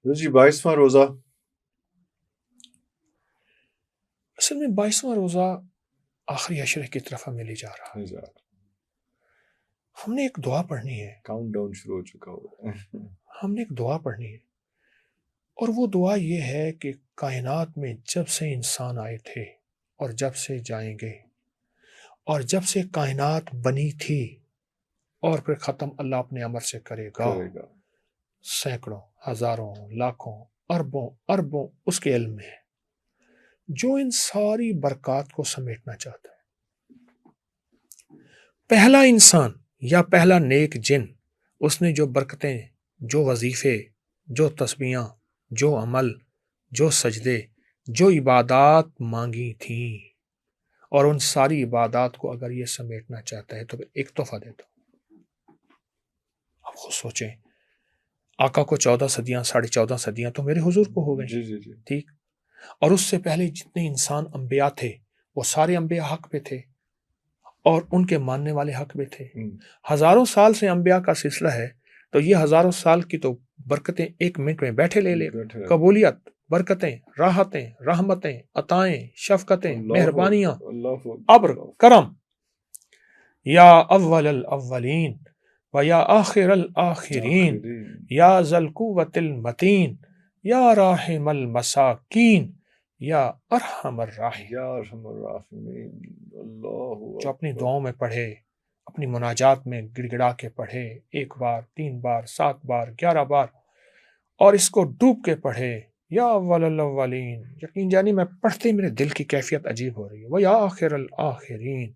جی 22واں روزہ، اصل میں 22واں روزہ آخری عشرے کی طرف ہمیں لے جا رہا ہے. ہم نے ایک دعا پڑھنی ہے، کاؤنٹ ڈاؤن شروع ہو چکا ہوا ہے. ہم نے ایک دعا پڑھنی ہے، اور وہ دعا یہ ہے کہ کائنات میں جب سے انسان آئے تھے اور جب سے جائیں گے اور جب سے کائنات بنی تھی اور پھر ختم اللہ اپنے امر سے کرے گا، سینکڑوں، ہزاروں، لاکھوں، اربوں اربوں اس کے علم میں ہے، جو ان ساری برکات کو سمیٹنا چاہتا ہے. پہلا انسان یا پہلا نیک جن، اس نے جو برکتیں، جو وظیفے، جو تسبیحاں، جو عمل، جو سجدے، جو عبادات مانگی تھیں، اور ان ساری عبادات کو اگر یہ سمیٹنا چاہتا ہے تو ایک تحفہ دیتا ہوں. اب خود سوچیں، آقا کو 14 صدیاں، 14.5 صدیاں تو میرے حضور کو ہو گئی. جی ٹھیک، اور اس سے پہلے جتنے انسان انبیاء تھے وہ سارے انبیاء حق پہ تھے اور ان کے ماننے والے حق پہ تھے. ہزاروں سال سے انبیاء کا سلسلہ ہے، تو یہ ہزاروں سال کی تو برکتیں ایک منٹ میں بیٹھے لے لے. قبولیت، برکتیں، راحتیں، رحمتیں، عطائیں، شفقتیں، مہربانیاں، ابر، کرم، یا اول الاولین و یا آخر الآخرین یا ذا القوۃ المتین یا راحم المساکین یا ارحم الراحمین. جو اپنی دعاؤں میں پڑھے، اپنی مناجات میں گڑ گڑا کے پڑھے، 1 بار، 3 بار، 7 بار، 11 بار، اور اس کو ڈوب کے پڑھے، یا اول الاولین، یقین جانی میں پڑھتے میرے دل کی کیفیت عجیب ہو رہی ہے، وہ یا آخر الآخرین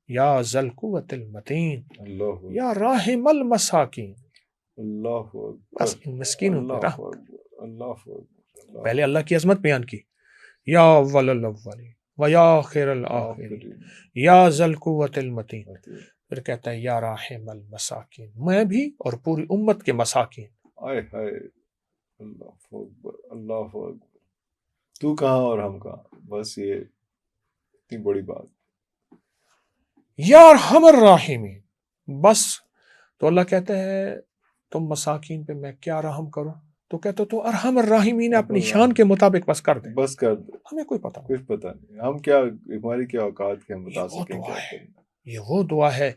یا ذا القوۃ المتین یا راحم المساکین. بس ان مسکینوں پہ رحم. پہلے اللہ کی عظمت بیان کی، یا اول الاولین و یا آخر الآخرین یا ذا القوۃ المتین، پھر کہتا ہے یا راحم المساکین، میں بھی اور پوری امت کے مساکین. اللہ اکبر. تو کہاں اور ہم کہاں، بس یہ اتنی بڑی بات. یا ارحم الراحمین، بس. تو اللہ کہتا ہے تم مساکین پہ میں کیا رحم کروں؟ تو کہتا تو ارحم الراحمین اپنی شان کے مطابق بس کر دے. بس کر دے، ہمیں کوئی پتہ نہیں، کچھ پتہ نہیں ہم کیا، ہماری کیا اوقات کے ہم بتا سکیں کیا کرنا. یہ وہ دعا ہے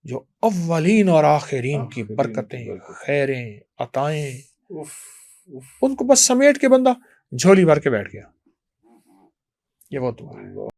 جو اولین اور آخرین کی برکتیں، خیریں، عطائیں، ان کو بس سمیٹ کے بندہ جھولی بھر کے بیٹھ گیا. یہ وہ دعا ہے.